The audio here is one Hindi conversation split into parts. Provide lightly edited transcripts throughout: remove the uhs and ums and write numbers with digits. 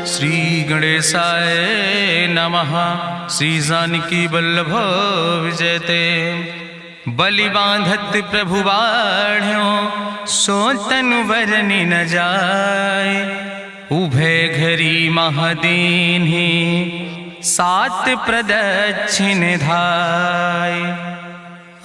श्री गणेशाय नमः। श्री जानकी वल्लभ विजयते। बलि बांधत प्रभु बाढ़ो सो तनु बरनि न जाय। उभय घरी महादीन्हि सात प्रदक्षिण धाय।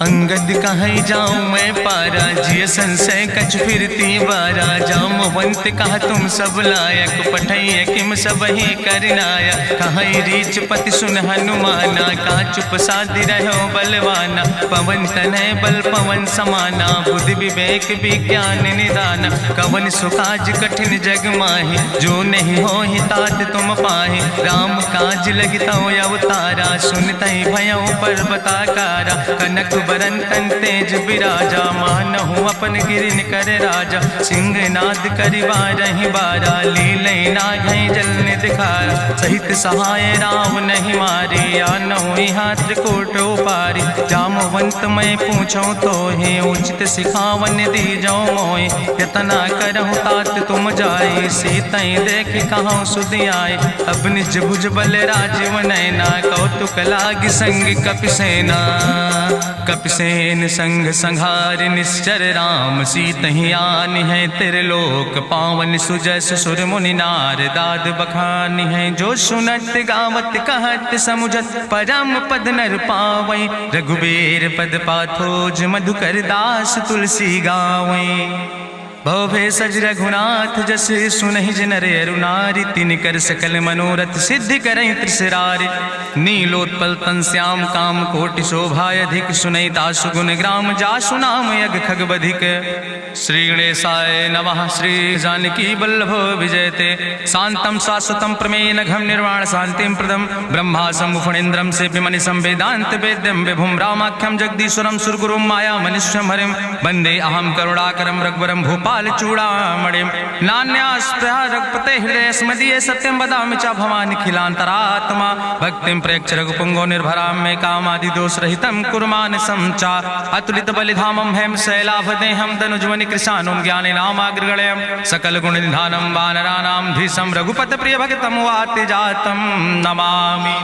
अंगद कहीं जाऊं मैं पारा, जिय संशय कछ फिरती बारा। जामवंत कहा तुम सब लायक, पठैय किम सब ही करनाया। कहीं रीच पति सुन हनुमाना, का चुप साधि रहो बलवाना। पवन तनय बल पवन समाना, बुद्धि विवेक विज्ञान निदाना। कवन सुकाज कठिन जग माहि, जो नहीं हो ही तात तुम पाहि। राम काज लगता अवतारा, सुनतहि भयो पर्वताकारा। कनक बरन तन तेज बिराजा, मानहु अपन गिरिन कर राजा। सिंह नाद करिवा रही बारा, लीलै नागै जल दिखारा। सहित सहाय राम नहीं मारे, आनहु यहाँ त्रिकोट उपारी। जामवंत मैं पूछो तो हे, उचित सिखावन दी जाओ मोय। यतना करहु तात तुम जाए, सीतई देख कहूँ सुधि आए। अब निज भुज बल राजीव नैना, कौतुक लाग संग कपिसेना। कपिसेन संग संहार निश्चर, राम सीतहि आनि है त्रिलोक पावन। सुजस सुर मुनि नार दाद बखानि है, जो सुनत गावत कहत समुझत। परम पद नर पावै, रघुबीर पद पाथोज। मधुकर दास तुलसी गावै। भवे सज रघुनाथ जस, सुनहि जिनर अरुनारि। तिनकर सकल मनोरथ सिद्धि करहि त्रिसरारि। नीलोत्पल तन श्याम काम कोटि शोभाय अधिक। सुनहि दासु गुण ग्राम, जासु नाम यज्ञ खग बधिक। श्री गणेशाय नमः। श्री जानकी वल्लभ विजयते। शांतं शाश्वतं प्रमेयन घम निर्वाण शांतिं प्रदम। ब्रह्मा शंभुफणीन्द्रं सेव्यमणि संवेदांत वेद्यं विभुं। रामाख्यं जगदीश्वरं सुरगुरुं माया मनीश्वरं हरिं। वंदे अहं करुणाकरं रघुवरं भूपाल चूड़ामणिं। नान्यास्पृहा रघुपते हृदय स्मदीये, सत्यं वदामि च भवानिखिलान्तरात्मा। भक्तिं प्रयच्छ रघुपुंगो निर्भरां मे, कामादि दोष रहितं कुर्मान् संचार। अतुलित बलिधामं हेम शैलाभदेहं, तनुजवनि कृशानुं ज्ञानिनामाग्रगण्यं। सकल गुण निधानं वानराणां धीशं, रघुपत प्रिय भक्तं वाति जातं नमामि।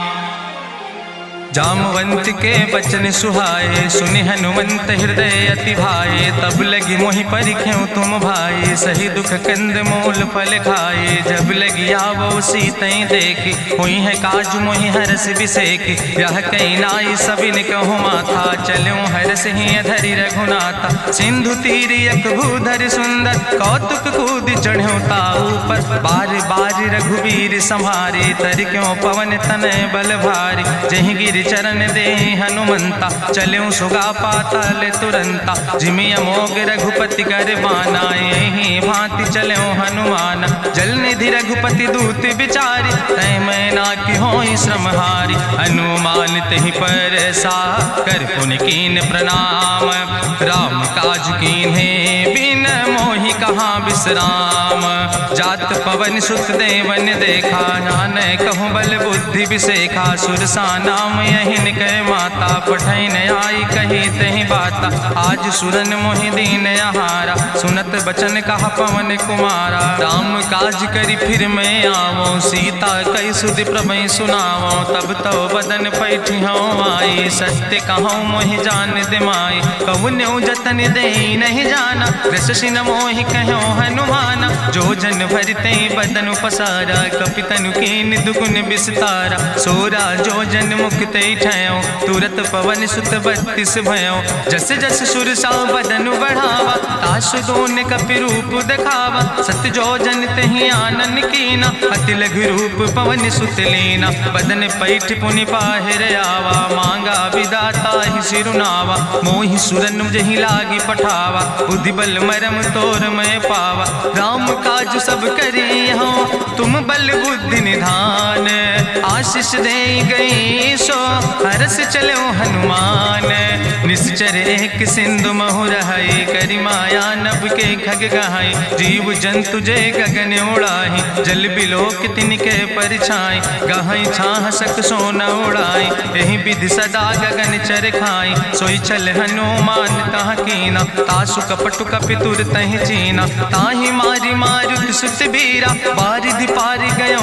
जामवंत के बचन सुहाए, सुनि हनुमंत हृदय अति भाए। तब लगी मोहि परिख्यों तुम भाई, सही दुख कंद मूल फल खाए। जब लगी आवो सीतई देखी, हुई है काज मोहि हरस बिसेखी। यह कहीं नाई सबिन कहूँ माथा, चलूं हरस ही धरि रघुनाथा। सिंधु तीर यक भूधर सुंदर, कौतुक कूद चढ़्यों ताऊ पर। बार बार रघुबीर संहारे, तर क्यों पवन तनय बल भारी। जहि गिर चरण दे हनुमंता, चल्यों सुगा पाताल तुरंता। जिमि अमोघ रघुपति कर बाना, यही भांति चल्यों हनुमान। जल निधि रघुपति दूत बिचारी, तय मैना की होई श्रमहारी। हनुमान तहि पर सा, कर पुनि कीन प्रणाम। राम काज कीन्हे बिन मोहि कहाँ विश्राम। जात पवन सुत देवन देखा, नानय कहूँ बल बुद्धि विसेखा। सुरसा नाम यहिन कै माता, पठैन आई कही तहि बाता। आज सुरन मोहि दीन आहारा, सुनत बचन कहा पवन कुमारा। राम काज करि फिर मैं आवो, सीता कई सुधि प्रभु सुनावो। तब तो बदन पैठी हूँ आई, सत्य कहूँ मोहि जान दिमाई। कहुन्यु जतन दे नहीं जाना, रससि न मोहि कहो हनुमाना। जो जन भरते बदन पसारा, कपितनु कीन दुगुन विस्तारा। सोरा जो जन मुक्ते ठयो, तुरत पवन सुत 32 भयो। जस जस सुरसा बदन बढ़ावा, तासु दोन कपि रूप दिखावा। सत जो जन तहि आनन कीना, अति लघु रूप पवन सुत लीना। बदन पैठ पुनि पाहिर आवा, मांगा विदाता ही सिरुनावा। मोहि सुरन जहि लागी पठावा, बुद्धि बल मरम तोर मैं पावा। राम काज सब करी हो, तुम बल बुद्धि निधान। आशीष दे गई सो, हरस चलो हनुमान। निश्चर एक सिंधु महु रहाई, करि माया नभ के खग गहाई। जीव जंतु जय गगन उड़ाही, जल बिलोक तिनके परिछाई। गहाई छाह सक सोन उड़ाई, यही विधि सदा गगन चर खाई। सोई चल हनुमान तह कीना, तासु कपटु कपि तुर तहि चीना। ताहि मारी मारुत सुत बीरा, बारिधि पारि गयो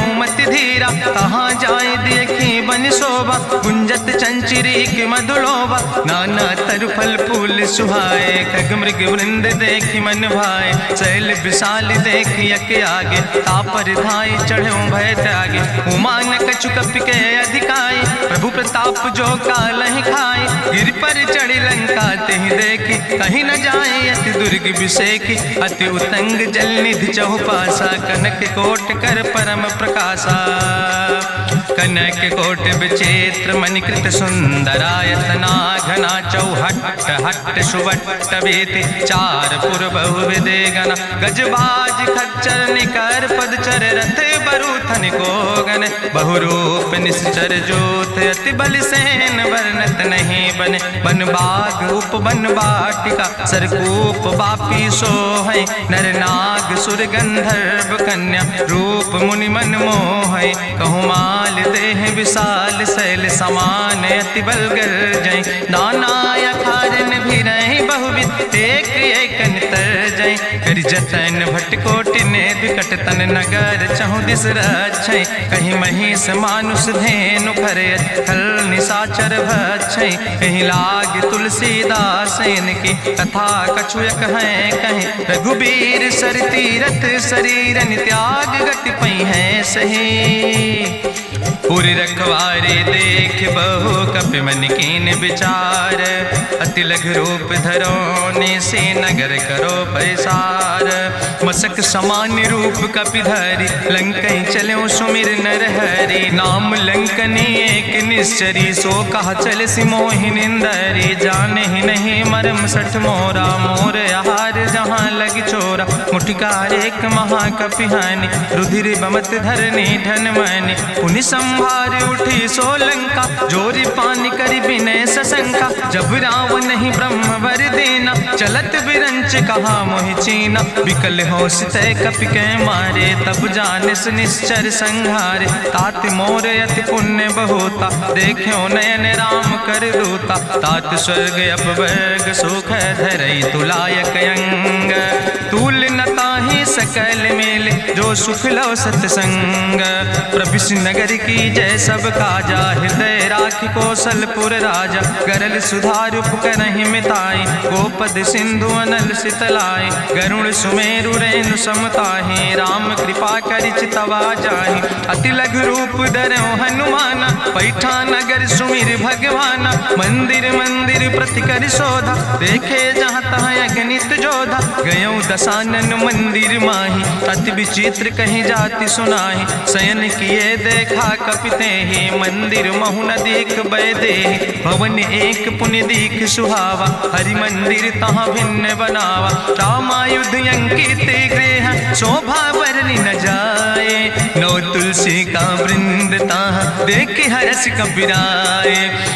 धीरा, कहाँ जाए देखी बन शोभा, गुंजत चंचिरी की मधुलोभा, नाना तरु फल फूल सुहाए, खग मृग वृंद देखी मन भाए, शैल विशाल देखी यके आगे, तापर धाई चढ़ो भय त्यागे, उमान कछु कपि के अधिकाई, प्रभु प्रताप जो कालहि खाए, गिर पर चढ़ी लंका तेहि देखी, कहीं न जाए अति दुर्ग विषेकी, अति उतंग जल निधि चहुपासा, कनक कोट कर परम प्रकाशा, कनक कोट विचित्र मणिकृत सुंदरायतना, घना चौहट्ट हट्ट सुवट्ट बेति, चार पुर बहु विदे गना, गजबाज खच्चर निकर पदचर, रथ बरूथन को गन, बहुरूप निश्चर जोत, अति बल सेन वर्णत नहीं बने, बन बाग उप बन बाटिका, सरकूप बापी सोहै, नर नाग सुर गंधर्व कन्या, रूप मुनि मन मोहै, कहूँ माल देह विशाल, शैल समान अति बल गर्जै, नाना अखारन भी रही बहुविध, एक एक नितर जै, करि जतन भटकोटि ने विकट तन नगर, चहु दिस रक्षै, कहीं महिष मानुष धेनु खरयत, खल निशाचर भक्षै, कहीं लाग तुलसीदास की, कथा कछुयक है कहीं, रघुबीर सर तीरथ शरीरन त्याग गति पई है सही, पूरी रखवारे देख बहु कपि मन कीन विचार, अति लघु रूप धरोने से नगर करो पैसार, मसक समान रूप कपि धरि, लंकई चलो सुमिर नर हरि, नाम लंकनी एक निश्चरी, सो कहा चल सिमोहि निंदरी, जाने ही नहीं मरम सठ मोरा, मोर आहार जहाँ लग चोरा, मुठिकार एक महाकपि हानि, रुधिर बमत धरनी धन मनि, पुनि संभार उठी सोलंका, जोरी पानी करी विनय सशंका, जब रावण नहीं ब्रह्म वर देना, चलत विरंच कहा मोहि चीना, विकल हो सितय कपि के मारे, तब जानिस निश्चर संहारे, तात मोर अति पुण्य बहुता, देखो नयन राम कर दूता, तात स्वर्ग अपवर्ग सुख धरई तुलायक अंग, तूल न ताहि सकल मेल, जो सुख लो सत्संग, प्रभिस नगर की जय सब काजा, हृदय राखि कौशलपुर राजा, गरल सुधार उपकरहि मिताई, गोपद सिंधु अनल सितलाई, गरुण सुमेरु रेणु समताहि, राम कृपा करि चितवा जाहि, अति लघु रूप धरौ हनुमाना, पैठा नगर सुमिर भगवाना, मंदिर मंदिर प्रति कर शोधा, देखे जहाँ तहाँ अगणित जोधा, गयो दशानन मंदिर माही, अति विचित्र कहीं जाति सुनाही, शयन किए देखा कपिते ही, मंदिर महु न देख बैदे, भवन एक पुण्य दीख सुहावा, हरि मंदिर तहाँ भिन्न बनावा, रामायुध अंकित गृह, शोभा बरनी न जाए, नौ तुलसी का वृंद तहाँ देख हर्ष कपिराए,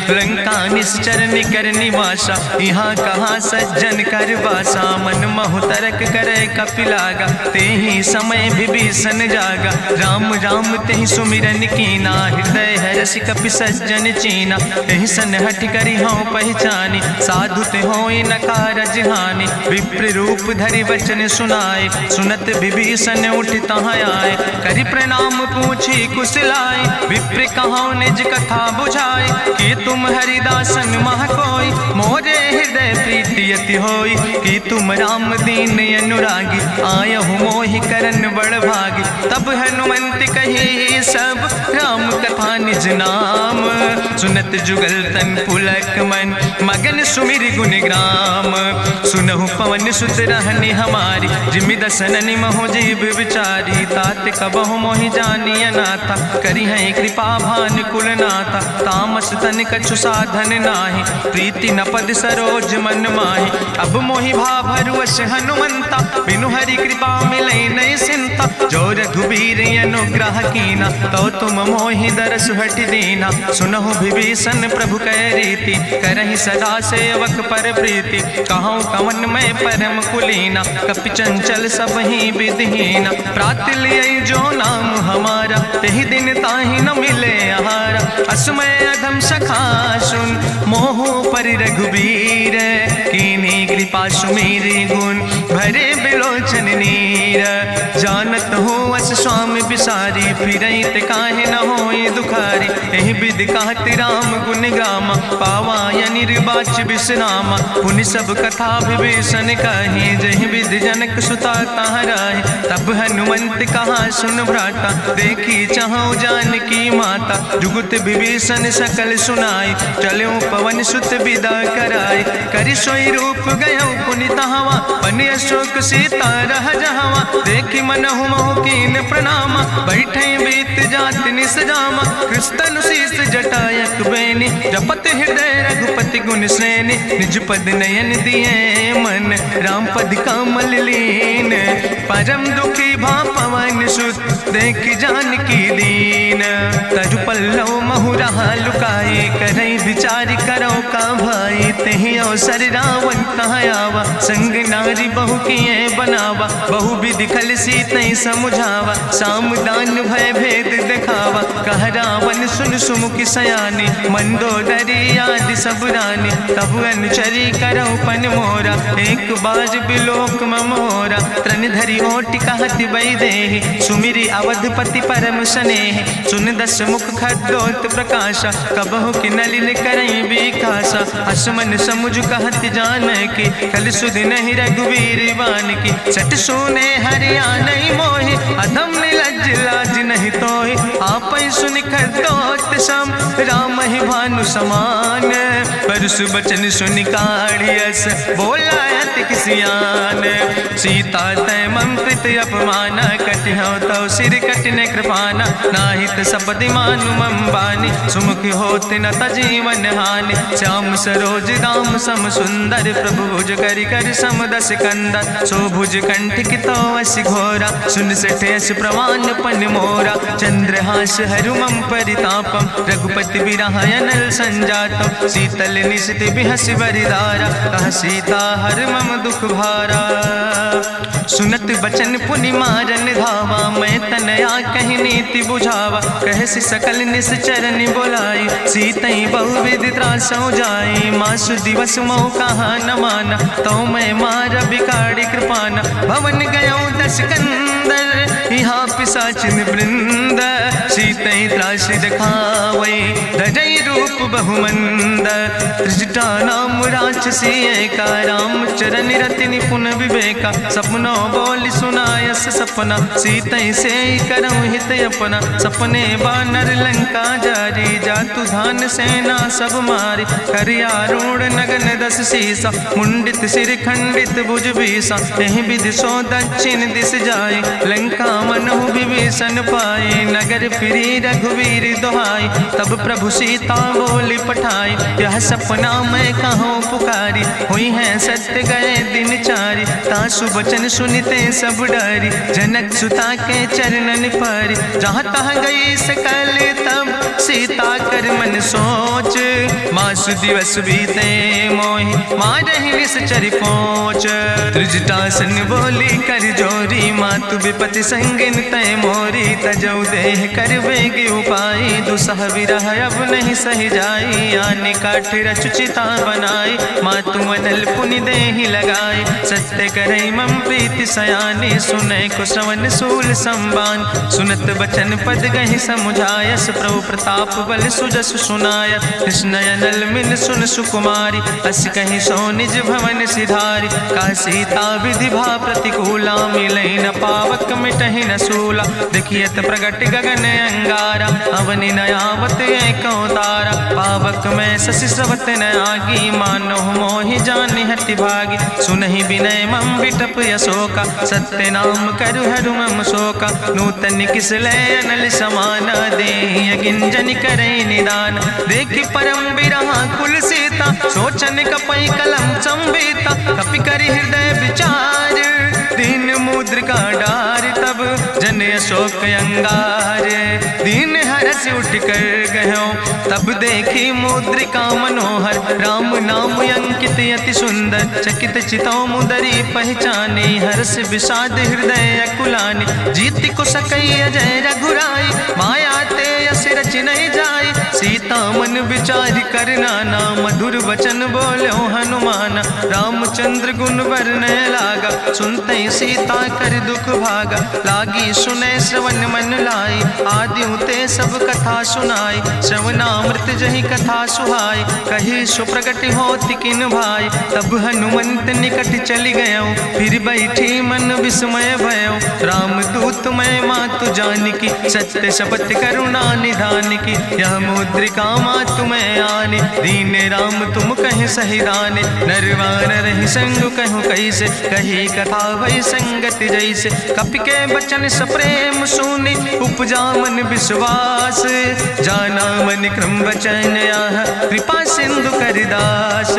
लंका निश्चर निकर निवासा, यहाँ कहाँ सज्जन कर बासा, मन महु तरक करे कपिलागा, तेहि समय विभीषण जागा, राम राम तेहि सुमिरन कीना, हृदय हर्षि कपि सज्जन चीना, एहि सन हट करि हूँ पहचानी, साधु ते होई न कारज हानि, विप्र रूप धरि वचन सुनाए, सुनत विभीषण उठ तहाँ आए, करि प्रणाम पूछी कुशलाए, विप्र कहाँ निज कथा बुझाए, कि तुम हरिदासन मह कोई, मोरे हृदय प्रीति अति होई, कि तुम राम दीन अनुरागी, आयहु मोहि करन बड़ भागी, तब हनुमंत कही सब राम कथा निज नाम, सुनत जुगल तन पुलक मन, मगन सुमिर गुण ग्राम, सुनहु पवन सुत रहनी हमारी, जिमि दसननि महु जीव विचारी, तात कबहु मोहि जानिय नाथा, करि हैं कृपा भान कुल नाथा, तामस तन कछु साधन नाही, प्रीति न पद सरोज मन माही, अब मोहि भाभरुवश हनुमंता, बिनु हरि कृपा मिलै नहीं सिंता, जो रघुबीर अनुग्रह कीना, तो तुम मोहि दरस हट दीना, सुनहु विभीषण प्रभु कै रीति, करहि सदा सेवक पर प्रीति, कहूँ कवन में परम कुलीना, कपि चंचल सब ही विधिहीना, प्रात लिय जो नाम हमारा, तेहि दिन ताहि न मिले आहारा, असमय अधम सखा सुन, मोहु पर रघुबीर, कीन्ही कृपा सुमेरि गुण, भरे बिलोचन नीर, जानत हूँ अस स्वामी सारी फिरैत काहे न होई दुखारी। एहि विधि कहत राम गुण गामा पावा या निर्वाच विश्रामा। पुनि सब कथा विभीषण कही जहि विधि जनक सुता तहराहि। तब हनुमंत कहा सुन भ्राता देखी चाहु जानकी माता। जुगुत विभीषण सकल सुनाई चलो पवन सुत विदा कराई। करि सोई रूप गयो पुनि तहवा बन अशोक सीता रह जहवा। देखी मनहु महु कीन प्रणामा बैठे बीत जात निस जामा। कृष्ण शीस जटायक बैनी जपत हृदय रघुपति गुण श्रेणी। निज पद नयन दिए मन राम पद कमल लीन। परम दुखी भा पवन सुत देख जानकी दीन। तरु पल्लव महु रहा लुकाए करई विचार करो का भाई। तेहि अवसर रावण तहाँ आवा संग नारी बहु किए बनावा। बहु विधि खल सीतै समुझावा साम दान भय भेद दिखावा। कह रावण सुन सुमुखी सयानी मंदोदरी आदि सब रानी। तब अनुचरी करो पन मोरा एक बार बिलोक मोरा। त्रन धरि ओटि कहत वैदेही सुमिरी अवधपति परम स्नेह। सुन दस मुख खद्योत प्रकाशा कबहु कि नलिन करई विकासा। असमन समुझ कहत जान की कल सुध नहीं रघुवीर बान की। सट सुने हरिया नहीं मोहि अधम लज लाज नहीं तोहि। आप सुन खद्योत सम राम ही भानु समान। परस बचन सुन काढ़ियस बोला अति किसियान। सीता तय मम कृत अपमान कटिहौ तव सिर कटिन कृपाना। नाहित सबदि मानु मम बानी सुमुख होत न तजीवन हानि। श्याम सरोज राम सम सुंदर प्रभु भुज करि कर सम दस कंदर। सो भुज कंठ कितो अस घोरा सुन सठेस प्रवान पन मोरा। चंद्रहास हरु मम परितापम रघुपति बिरहायनल संजातम। शीतल निशित बिहस बरिदारा कह सीता हर मम दुख भारा। सुनत बचन पुनि मारन धावा मैं तनया कहि नीति बुझावा। कहसि सकल निश्चरन बोलाई सीतई बहुविधि त्रासौ जाई। मासु दिवस मोह कहा न माना तो मैं मार बिकाड़ी कृपाना। भवन गयो दस कंदर यहाँ पिशाचिन वृंद। सीतई त्रास दिखावै धजई रूप बहुमंद। त्रिजटा नाम राक्षसी का राम चरण रति निपुण विवेका। सपनों बोल सुनायस सपना सीतई से करऊं हित अपना। सपने बानर लंका जारी जातु धान सेना सब मारी। करियारूढ़ नगन दस सीसा मुंडित सिर खंडित भुज बीसा। एहि विधि सो दक्षिण दिस जाए लंका मनहु विभीषण पाए। नगर फिरी रघुवीर दोहाई तब प्रभु सीता बोली पठाई। यह सपना मैं कहूँ पुकारी हुई है सत्य गए दिन चारी। तासु बचन सुनते सब डरी जनक सुता के चरणन पर। जहाँ तहाँ गई सकल तब सीता कर मन सोच। मासु दिवस बीते मोहि मारहि निश्चर पहुँच। त्रिजटासन बोली कर जोरी मातु विपति संगिन तय मोरी। तजौ देह कर वेग उपाय दुसह विरह अब नहीं सही जाई। आने काठ रचुचिता बनाई मातु मनल पुनि देहि लगाई। सत्य करई मम प्रीति सयानी सुनै को श्रवण सूल संबान। सुनत बचन पद गहि समुझायस प्रभु प्रताप बल सुजस सुनाय। कृष्णयनल मिन सुन सुकुमारी अस कहि सो निज भवन सिधारी। का सीता विधि भा प्रतिकूला मिलै न पावक मिटहि न सूला। देखियत प्रगट गगन अंगारा अवनि न आवत एको तारा। पावक में शशि स्रवत न आगी मानो मोहि जानि हति भागी। सुनहि विनय मम विटप यशोका सत्य नाम करु हरु मम शोका। नूतन किस लय अनल समाना देहि गिंजन करई निदान। देखि परम बिरहा कुल सीता सोचन कपई कलम संबीता। कपि करि हृदय विचार दीन मुद्रिका डार। तब जन अशोक अंगार दीन हरस उठ कर गयो। तब देखी मुद्रिका मनोहर राम नाम अंकित अति सुंदर। चकित चितौ मुदरी पहचानी हर्ष विषाद हृदय अकुलानी। जीत को सकई अजय रघुराई माया ते अस रच नहीं जाई। सीता मन विचार कर नाना, मधुर वचन बोलो हनुमान। रामचंद्र गुण वर्णय लागा, सुनते सीता कर दुख भागा। लागी सुने श्रवण मन लाई, आदि ते सब कथा सुनाई। श्रवणामृत जहि कथा सुहाई, कही सुप्रगट होति किन भाई। तब हनुमंत निकट चली गयो, फिर बैठी मन विस्मय भयो। राम दूत मैं मातु जानकी, सत्य शपथ करुणा निधान की। यह मुद्रिका मातु मैं आने, दीन राम तुम कहे सही दाने। नरवान रही संग कहूँ कैसे, कही कथा भई संगत जैसे। कपि के बचन सप्रेम सुनी, उपजा मन विश्वास। जाना मन क्रम वचन आह, कृपा सिंधु करिदास।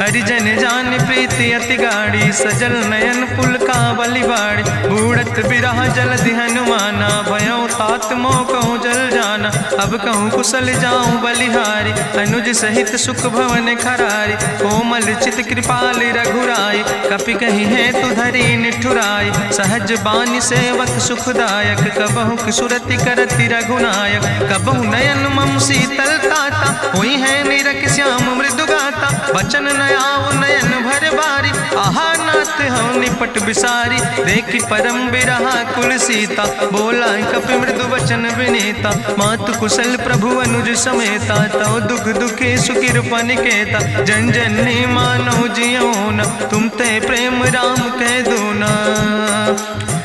हरिजन जान प्रीति अति गाढ़ी, सजल नयन पुलकावली बाड़ी। बूढ़त बिरह जलधि हनुमाना, भयो तात मोह कहूँ जल जाना। अब कहूँ कुशल जाऊँ बलिहारी, अनुज सहित सुख भवन खरारी। कोमल चित कृपाल रघुराई, कपि कही है तु धरी निठुराई। सहज बानी सेवक सुखदायक, कबहु किशुरति करति रघुनायक। कबहु नयन मम शीतल ताता, हुई है निरख श्याम मृदु गाता। बचन न आव नयन भर बारी, आहा नाथ हूँ निपट बिसारी। देखी परम बिरहा कुल सीता, बोला कपि मृदु वचन विनीता। मातु कुशल प्रभु अनुज समेता, तव दुख दुखी सुकृपा निकेता। जन जननी मानो जियो न, तुम ते प्रेम राम कह दो ना।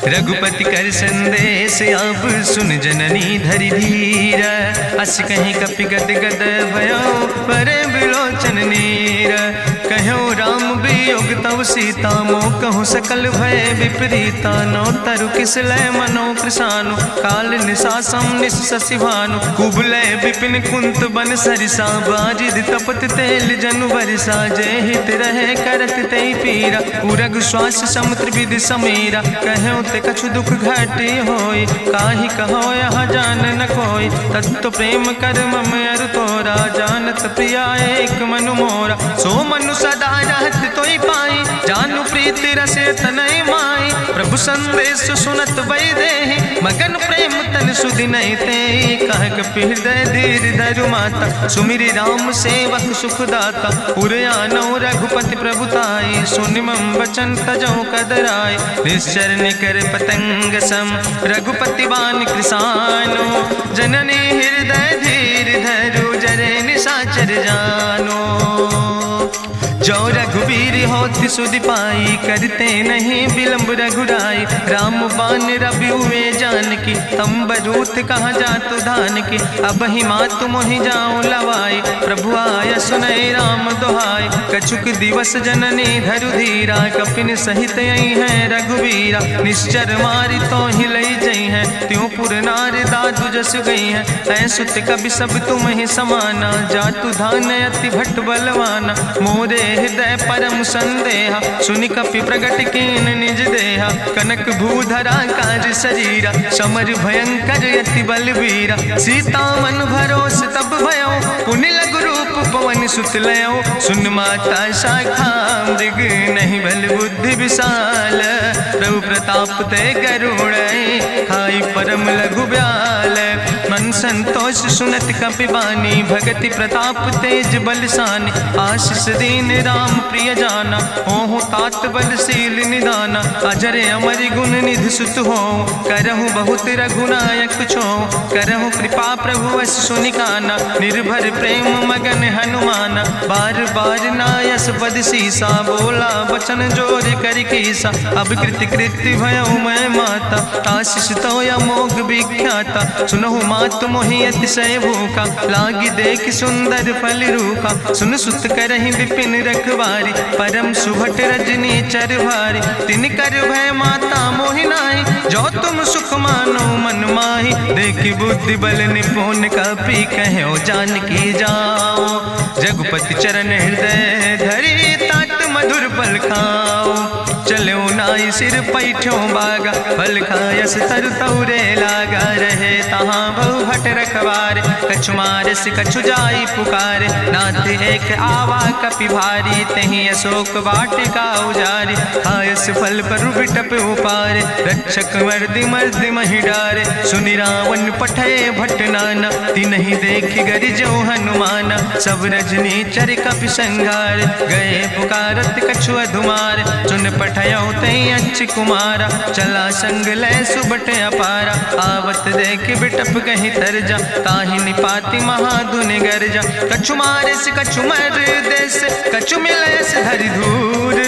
रघुपति कर संदेश अब सुन जननी धरि धीर। अस कहीं कपि गद गद भयो, परे बिलोचन नीर। कहो राम वियोग तव सीता, मोह कहूँ सकल भय विपरीता। नौ तरु किस लय मनो कृसानु, काल निशासम निशि भानु। कुबलय विपिन कुंत बन सरिसा, बाजिद तपत तेल जनु बरिसा। जय हित रहे करत ते पीरा, उरग श्वास समुद्र विधि समीरा। कहो ते कछु दुख घाटी होई, काहि कहो यहाँ जान न कोई। तत्व प्रेम कर मम अरु तोरा, जानत प्रिया एक मनु मोरा। सो मनु सदा रहत तोई पाई, जानु प्रीति रसे तनय माई। प्रभु संदेश सुनत वै देहि, मगन प्रेम तन सुधि नहीं ते। कह कपि हृदय धीर धरु माता, सुमिरि राम सेवक सुख दाता। उरयानौ रघुपति प्रभुताई, सुनि मम वचन तजौ कदराई। निश्चर निकर पतंग सम, रघुपति बान कृसानो। जननी हृदय धीर धरु, जरे निशाचर जानो। जो रघुवीर होति सुधि पाई, करते नहीं विलम्ब रघुराई। राम बान रवि हुए जानकी, तम्बरूथ कहाँ जातु धान की। अब ही मातु मोहि जाऊँ लवाई, प्रभु आय सुनय राम दुहाई। कछुक दिवस जननी धरु धीरा, कपिन सहित यही है रघुवीरा। निश्चर मारी तो हिलई जई है, त्यों पुर नार दादु जस गई है। ऐसुत कवि सब तुम ही समाना, जातु धान अति भट्ट बलवाना। मोरे हृदय परम संदेहा, सुनि कपि प्रगट कीन निज देहा। कनक भूधरा काज शरीरा, समर भयंकर यति बलवीरा। सीता मन भरोस तब भयो, पुनि लघु रूप पवन सुत लयो। सुन माता शाखा मृग, नहीं बल बुद्धि विशाल। प्रभु प्रताप ते गरुड़, खाई परम लघु ब्याल। मन संतोष सुनत कपि बानी, भगति प्रताप तेज बलसानी। आशीष दीन राम प्रिय जाना, ओहु तात बलशील निदाना। अजर अमर गुण निधि सुत हो, करहु बहुत रघुनायक छो। करहु कृपा प्रभु वश सुनिकाना, निर्भर प्रेम मगन हनुमाना। बार बार नायस पद सीसा, बोला वचन जोर कर कीसा। अब कृति कृति भयो मैं माता, आशीष तो अमोघ विख्याता। सुनहु मातु मोहि अतिशय भूखा, लागी देख सुंदर फल रूखा। सुन सुत करहि विपिन रखवारी, परम सुभट रजनी चर भारी। तिन कर भय माता मोहि नाहि, जो तुम सुख मानो मन माहि। देखि बुद्धि बल निपुण कपि, कहो जानकी जाओ। जगुपति चरण हृदय धरि, तात मधुर फल खाओ। चलो नाई सिर पैठों बागा, फल खायस तरु तौरे लागा। रहे तहाँ बहु भट रखवारे, कछु मारस कछु जाई पुकारे, नाथ एक आवा कपि भारी, तहीं अशोक वाटिका उजारी, खायस फल पर बिटप उपारे, रक्षक मर्दि मर्दि महि डारे, सुनि रावण पठय भट नाना, तिन्हि देखि गरिजो हनुमाना, सब रजनी चर कपि संघार, गए पुकारत कछु अधुमार, चुन पठयो तई अच्छ कुमारा, चला संग लय सुबट अपारा, आवत देख बिटप कहीं तरजा, ताहि निपाति महाधुनि गर्जा, कछु मारिस कछु मर देस, कछु मिलयस धरि धूर,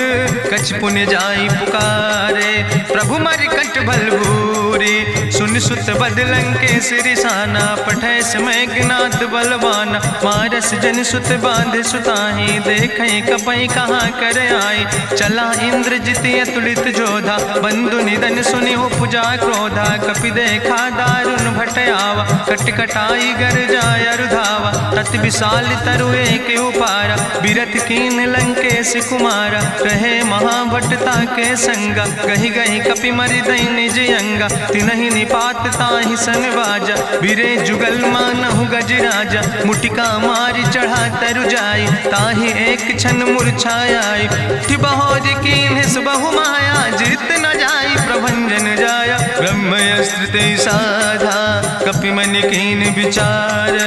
कछ पुण्य जाई पुकारे, प्रभु मरि कंठ बल भूरी, सुन सुत बदलंके सिरिसाना, पठय समय ज्ञात बलवाना, मारस जन सुत बांध सुताही, देखें कपई कहाँ कर आई, चला इंद्रजित अतुलित जोधा, बंधु निधन सुनि उपजा क्रोधा, कपि देखा दारुण भट आवा, कट कटाई गर जाय रुधावा, तत विशाल तरु एक उपारा, बिरथ कीन लंकेश कुमारा, रहे महाभटता के संगा, गही गही कपि मरि दई निज अंगा, तिन्हि निपात ताहि सन बाजा, बिरे जुगल मानहु गजराजा, मुटिका मारि चढ़ा तरु जाई, ताहि एक क्षण मूर्छाई, बहोर कीन बहु माया, जीत न जाई प्रभंजन जाया, ब्रह्मस्त्र ते साधा, कपि मन कीन विचार,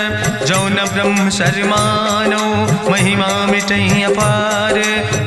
जौन ब्रह्म शर्मानो, महिमा मिटई अपार,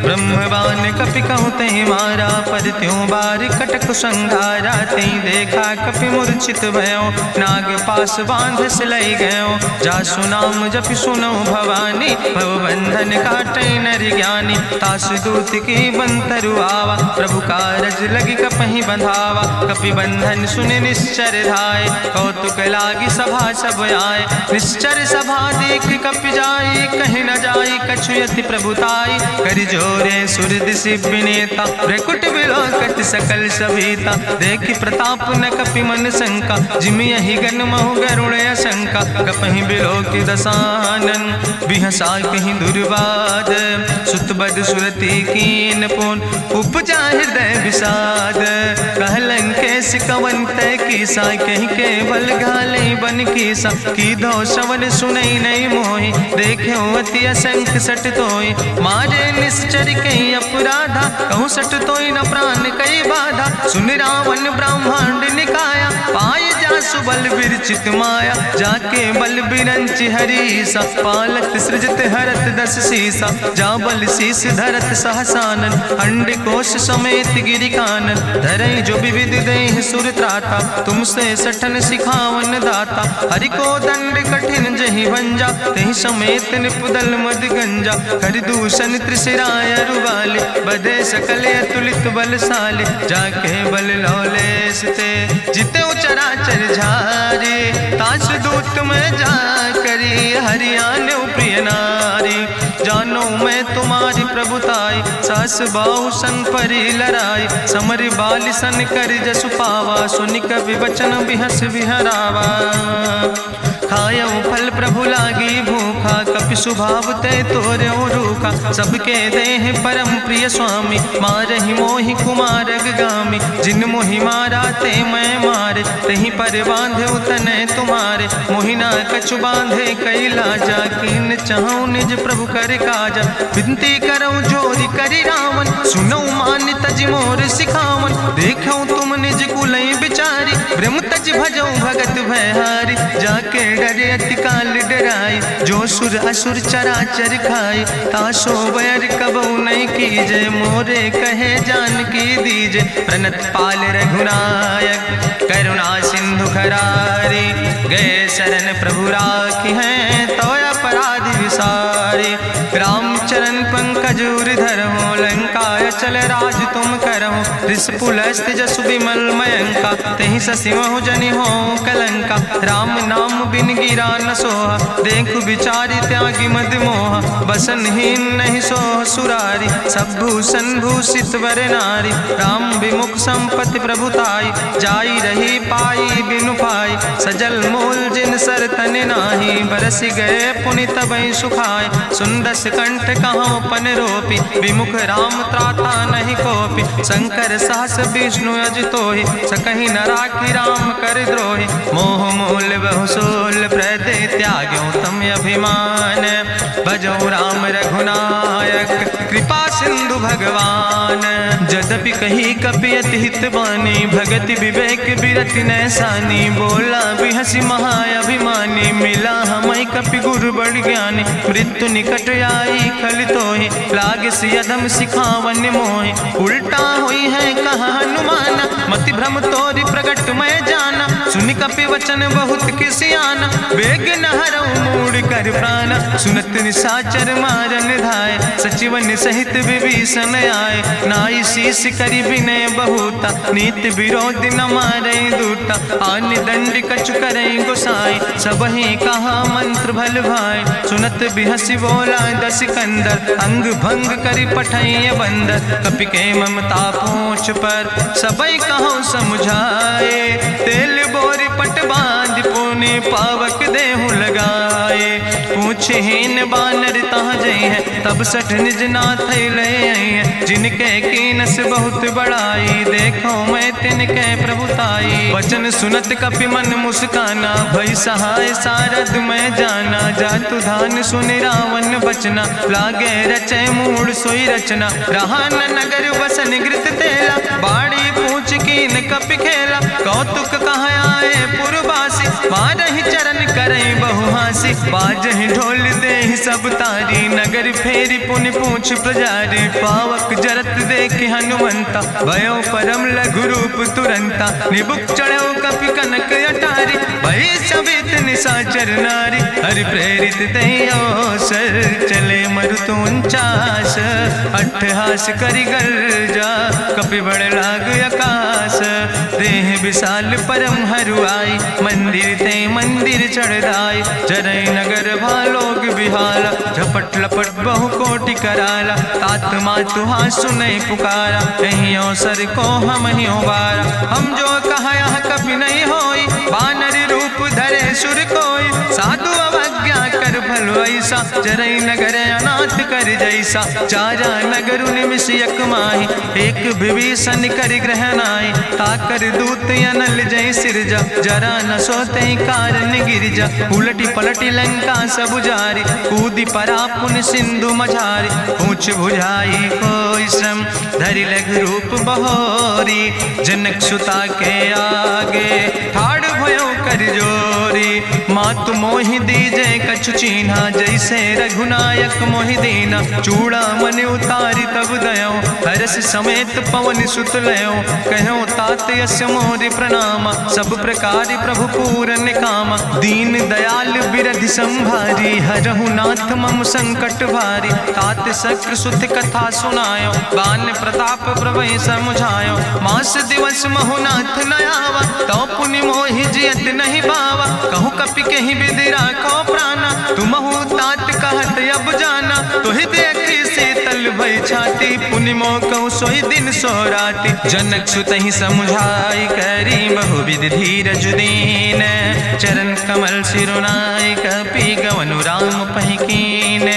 ब्रह्मवान कपि कहु तहि मारा, पद त्यों बार कटक संघारा, तई देखा कपि मूर्छित भयो, नाग पास बांध सिलई गयो, जासु नाम जपि सुनो भवानी, भवबंधन काटै नर ज्ञानी, तास दूत की बंतरु आवा, प्रभु कारज लगी कपहि बंधावा, कपि बंधन सुनि निश्चर धाय, कौतुक लागी सभा सब आए, निश्चर सभा देख कपि जाई, कहीं न जाई कछु यति प्रभुताई, करि जोरे सुर दिसि विनेता, भ्रकुट विलोकत सकल सभीता, देखि प्रताप न कपि मन शंका, जिमि यहि गन महु गरुण असंका, कपहि बिलोकि दसानन, बिहसा कहीं दुर्वाद, सुत बद सुरति कीन पुन, उपजा हृदय विषाद, कहलन केस कवन तय कीसा, कहीं केवल घाले बन कीसा, की दो श्रवण सुनई नहीं मोहि, देखे अति असंख सट तोय, मारे निश्चर कई अपराधा, कहूँ सट तोय न प्राण कई बाधा, सुन रावण ब्रह्मांड निकाया, पाय जासु बल विरचित माया, जाके बल बिरंचि हरीसा, पालत सृजत हरत दस सीसा, जा बल शीस धरत सहसानन, अंड कोश समेत गिरि कानन, धरई जो विविध देह सुर त्राता, तुमसे सठन सिखावन दाता, हरि को दंड कठिन जहि भंजा, तहि समेत निपुदल मद गंजा, कर दूषण त्रिशिराय रुवाले, बधे सकल अतुलित बलशाले, जाके बल लौलेस ते, जिते चराचर झारे, तास दूत में जा करी, हरियाण प्रिय नारी, जानो मैं तुम्हारी प्रभुताई, सास बाहु सन परी लड़ाई, समर बाल सन कर जसु पावा, सुनि कवि वचन बिहस विहरावा, खायो फल प्रभु लागी भूखा, कपि स्वभाव ते तोर्यो रूखा, सबके देह परम प्रिय स्वामी, मारहि मोहि कुमारग गामी, जिन मोहि मारा ते मैं मारे, तहीं पर बांधे तने तुम्हारे, मोहिना कछु बांधे कई लाजा, कीन चाहूं निज प्रभु कर काजा, विनती करऊं जोरी करि रावण, सुनऊ मान तज मोर सिखावन, देखऊं तुम निज कुलई बिचारी, ब्रह्म तज भजऊं भगत भयहारी, जाके डरे अति काल डराई, जो सुर असुर चराचर खाई, तासो बैर कबऊ नहीं कीजे, मोरे कहे जान की दीजे, प्रणत पाल रघुनायक करुणा सिंधु खरारी, गए शरण प्रभु राखी हैं तो अपराध विसारी, रामचरण पंकज धरहु, लंकाय चल राज तुम करहु, त्रिशूलस्थ जसु विमल मयंका, तहि ससिमहु जनि हो कलंका, राम नाम बिन गिरा न सोहा, देखु विचारि त्यागी मद मोहा, बसनहीन नहीं सोह सुरारी, सब भूषण भूषित वर नारी, राम विमुख संपत्ति प्रभुताई, जाई रही पाई बिनु पाई, सजल मूल जिन सर तन नाही, बरस गए पुनि तबई सुखाय, सुंदस कंठ कहाँ पन रोपी, विमुख राम त्राता नहीं कोपी, शंकर सहस विष्णु अज तोहि, सकहि न राखी राम कर द्रोहि, मोह मूल बोल बहुसूल प्रदे त्याग्यो तम अभिमान। भजो राम रघुनायक कृपा सिंधु भगवान। जदपि कही कपि अति हित बानी भगति विवेक बिरति नैसानी। बोला बिहसी महाअभिमानी मिला हमई कपि गुरु बड़ ज्ञानी। मृत्यु निकट आई खल तोहि लागे सियधम सिखावन मोहि। उल्टा हुई है कहा हनुमाना मति भ्रम तोरि प्रगट मैं जाना। सुनि कपि वचन बहुत किसियाना वेग न हरऊ मूढ़ कर प्राण। सुनत निशाचर मारन धाय सचिवन सहित विभीषण आए। नाई शीस करि विनय बहुता नीति विरोध न मारे दूता। आन दंड कछु करे गोसाई सबहि कहा मंत्र भल भाई। सुनत बिहसी बोला दस कंदर अंग भंग करि पठैय बंदर। कपि के ममता पूछ पर सबई कहो समझाए। तेल बोरी पट बांध पुनि पावक देहु लगाए। पूछहीन बानर तहाँ जई है तब सठ निज नाथ ले आई है। जिनके कीनस बहुत बड़ाई देखो मैं तिनके प्रभुताई। वचन सुनत कपि मन मुस्काना भई सहाय सारद मैं जाना। जातु धान सुनि रावण बचना लागे रचे मूढ़ सोई रचना। रहा न नगर बसन घृत तेला बाड़ी पूछ कीन कपि खेला। कौतुक कहाँ आए पुरवासी मारहि चरण करई बहुहासी। बाजहि ढोल देहि सब तारी नगर फेरी पुनि पूछ प्रजारी। पावक जरत देख हनुमंता भयो परम लघु रूप तुरंता। निबुक चढ़ो कपि कनक अटारी भई सवित निशाचर नारी। हरि प्रेरित तहि अवसर चले मरुत 49 अट्ठहास करि गर्जा कपि बड़ लाग आकाश। देह विशाल परम हरुआई मंदिर ते मंदिर चढ़ाई। जरई नगर भालोग बिहाला झपट लपट बहु कोटि कराला। तात मातु हाँ सुनई पुकारा कहीं अवसर को हम ही बारा। हम जो कहा यह कभी नहीं होई बानर रूप धरे सुर कोई। साधु अवज्ञा कर फल ऐसा जरई नगर अनाथ कर जैसा। चारा नगर निमिष यक माही एक विभीषण कर ग्रहणाई। ताकर दूत अनल जय सिरजा जरा न सोते कारण गिरजा। उलटी पलटी लंका सब जारी कूदी परा पुन सिंधु मझारी। पूछ बुझाई कोई श्रम धरि लघु रूप बहोरी। जनक सुता के आगे ठाड़ भयो कर जोरी। मातु मोहि दीजे कछु चीन्हा जैसे रघुनायक मोहि दीना। चूड़ा मन उतारी तब दयो हरस समेत पवन सुत लयो। कहो तात यस मोरि प्रणामा सब प्रकार प्रभु पूरन कामा। दीन दयाल बिरधि संभारी हरहु नाथ मम संकट भारी। तात शक्र सुत कथा सुनायो बान प्रताप प्रभु समुझायो। मास दिवस महुनाथ न आवा तो पुनि मोहि जियत नहीं बावा। कहूँ कपि कहीं विधि राखो प्राणा तुमहु तात कहत अब जाना। तुहि देखी शीतल भई छाती पुनि मोह कहूँ सोई दिन सोराती। जनक सुतहि समुझाई करी बहुविधि धीरज दीन। चरण कमल सिरुनाई कपि गवनु राम पहि कीन।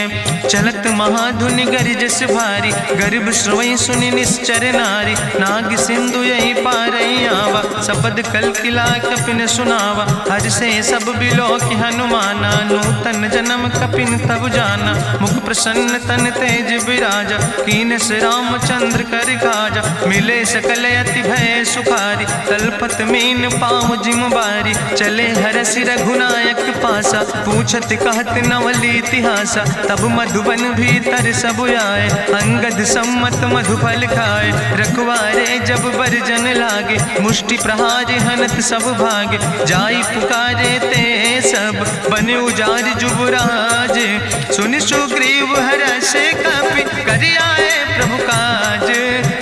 चलत महाधुनि गरिजस भारी गर्भ श्रवई सुनि निश्चर नारी। नाग सिंधु यही पारई आवा सपद कल किला कपिन सुनावा। हर से सब बिलो कि हनुमाना नूतन जन्म कपिन तब जाना। मुख प्रसन्न तन तेज विराजा कीन से रामचंद्र कर काजा। मिले सकल अति भय सुखारी तलपत मीन पाँव जिम बारी। चले हरसि रघुनायक पासा पूछत कहत नवली इतिहासा। तब मधुबन भीतर सब आए अंगद सम्मत मधुफल खाए। रखवारे जब बरजन लागे मुष्टि प्रहार हनत सब भागे। जाई पुकारे ते सब बने उजार जुबराज। सुनि सुग्रीव हरषे कपि करि आए प्रभु काज।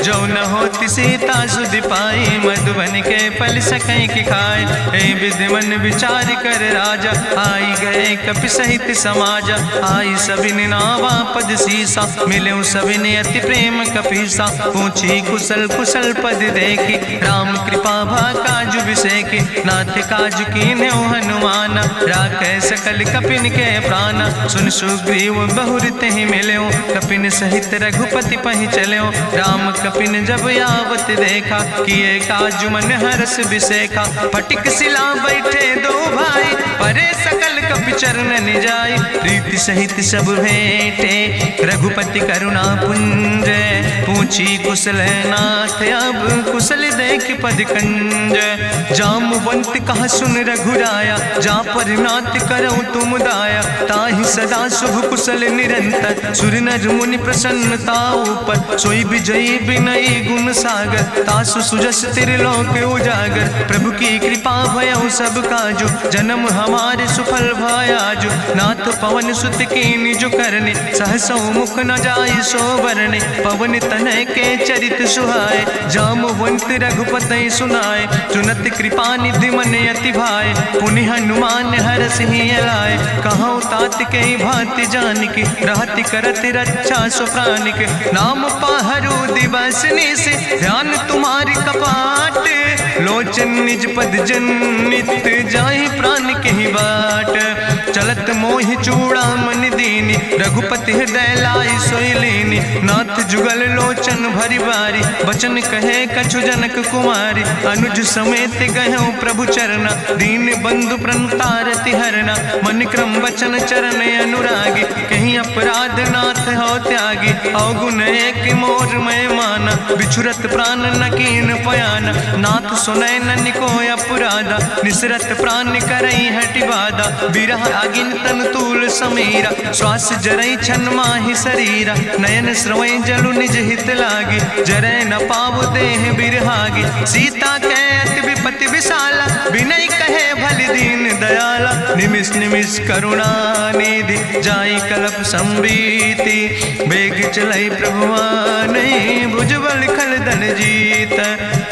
जो न होति सीता सुधि पाई मधुबन के फल सकई की खाए। हे विधि मन विचार कर राजा आई गए कपि सहित समाजा। आई सबिन नावा पद सीसा मिले सबिन अति प्रेम कपीसा। पूछी कुशल कुशल पद देखी राम कृपा भा काजु विसेकी। नाथ काजु कीन्हे हनुमाना राखे सकल कपिन के प्राणा। सुन सुग्रीव बहुर तेहि मिल्यो कपिन सहित रघुपति पहि चल्यो। राम कपिन जब आवत देखा किए काजु मन हरस बिसेखा। फटिक सिला बैठे दो भाई परे सकल कपि चरणन जाय। प्रीति सहित सब भेंटे रघुपति करुणा पुंज। पूछी कुशल नाथ अब कुशल देख पद कंज। जामवंत कहा सुन रघुराया जा पर नाथ करऊं तुम दाया। ताहि सदा शुभ कुशल निरंतर सुर नर मुनि प्रसन्नता ऊपर। सोई विजयी विनयी गुण सागर तासु सुजस त्रिलोक उजागर। प्रभु की कृपा भयउ सब काजु जन्म हमारे सुफल भयाजु। नाथ पवन सुत की निज करने सहसो मुख न जाय सो बरने। पवन तनय के चरित सुहाय जामवंत रघुपति सुनाय। चुनत कृपा निधि मन अति भाय पुनि हनुमान हरष ही लाय। कहूँ तात के भांति जान के रहति करत रक्षा सो प्राण के। नाम पाहरु दिवस निशि ध्यान तुम्हारी कपाट। लोचन निज पद जनित जाहि प्राण के ही बाट। चलत मोहि चूड़ामन दीनी रघुपति हृदय लाई सोई लीनी। नाथ जुगल लोचन भरि बारी बचन कहे कछु जनक कुमारी। अनुज समेत गहु प्रभु चरना दीन बंधु प्रणतारति हरना। मन क्रम वचन चरण अनुरागी कहीं अपराध नाथ हो त्यागी। अवगुण एक मोर मैं माना बिछुरत प्राण न कीन पयाना। नाथ सुनय नन को अपराधा निसरत प्राण करई हटि बाधा। बिरह अगिन तन तूल समीरा श्वास जरई छन माहि शरीरा। नयन श्रवै जलु निज हित लागी जरय न पाव देह बिरहागी। सीता के अति विपति विशाला बिनय कहे भलि दीन दयाला। निमिष निमिष करुणा निधि जाई कलप संबीति। बेग चलई प्रभुआन भुजबल खलदन जीत।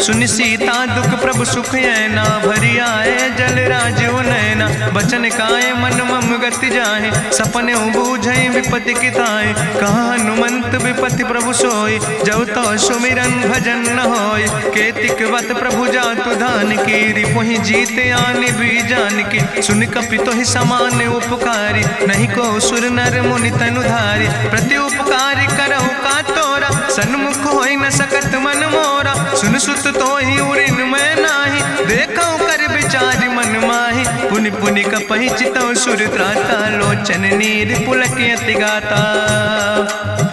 सुनि सीता दुख प्रभु सुख ऐना भरी आए जल राज नैना। बचन काय मन मम गति जाहे सपने बूझई विपति किताए। कहा हनुमंत विपति प्रभु सोई जब तो सुमिरन भजन न होय। केतिक वत प्रभु जातु धान की रिपुहि जीत आने भी जान की। सुन कपि तोहि समान उपकारी नहीं को सुर नर मुनि तनुधारी। प्रति उपकारी करहु का तोरा सन्मुख होई न सकत मन मोरा। सुन सुत तोहि उरिन मैं नाही देखौ कर विचार मन माही। पुनि पुनि कपहि चितौ सुर त्राता लोचन नीर पुलक अति गाता।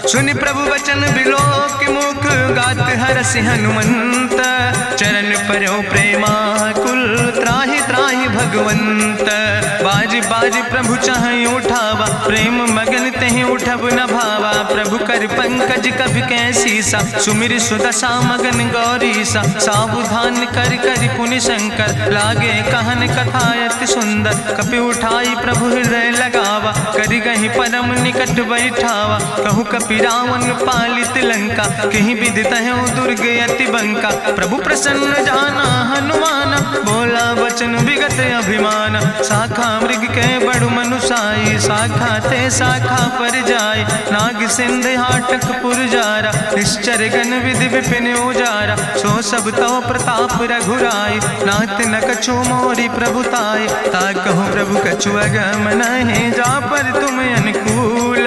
सुनि प्रभु वचन बिलोक मुख गात हरष हनुमंत। चरण परौ प्रेमाकुल त्राहि त्राहि भगवंत। बाज बाज प्रभु चाहि उठावा प्रेम मगन तहि उठब न भावा। प्रभु कर पंकज कभी कैसीसा सुमिर सुदशा मगन गौरीसा। सावधान कर कर पुनि शंकर लागे कहन कथायत सुंदर। कपि उठाई प्रभु हृदय लगावा करि गहि परम निकट बैठावा। कहु कपि रावण पालित लंका कहीं विदित है दुर्ग अति बंका। प्रभु प्रसन्न जाना हनुमाना बोला वचन विगत अभिमान। शाखा मृग के बड़ु मनुसाई शाखा ते शाखा पर जाय। नाग सिंध हाटक पुरजारा निश्चर गण विधि विपिन उजारा। सो सब तव प्रताप रघुराई नाथ न कछु मोरी प्रभुताई। ता कहु प्रभु कछु अगम नहीं जा पर तुम अनुकूल।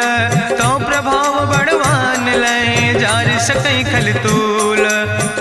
तो प्रभाव बड़वान लय जार सकई खल तूल।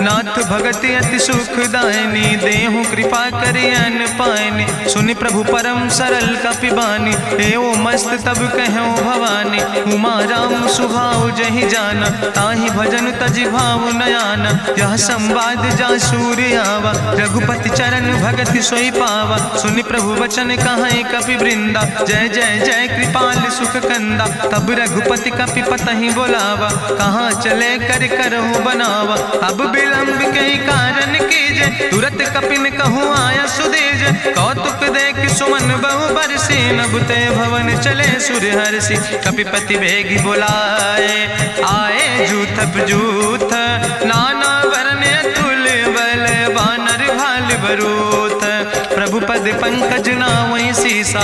नाथ भगति अति सुखदायनी देहु कृपा करि अन पायनी। सुनि प्रभु परम सरल कपिबानी एवं मस्त तब कहूँ भवानी। उमा राम सुभाव जहि जाना ताहि भजन तजि भाव नयाना। यह संवाद जा सूर्य आवा रघुपति चरण भगति सोई पावा। सुनि प्रभु वचन कहाई कपि वृंदा जय जय जय कृपाल सुख कंदा। तब रघुपति कपि पतहि बोलावा कहाँ चले कर करहु बनावा। अब विलंब कई कारण कीजे तुरत कपिन कहूँ आया सुदेज। कौतुक देख सुमन बहु बरसी नभ ते भवन चले सुर हर्षि। कपिपति बेगी बुलाए आए जूथप जूथ नाना वर्ण तुल बल बानर भाल बरूथ। प्रभु पद पंकज नामहि सीसा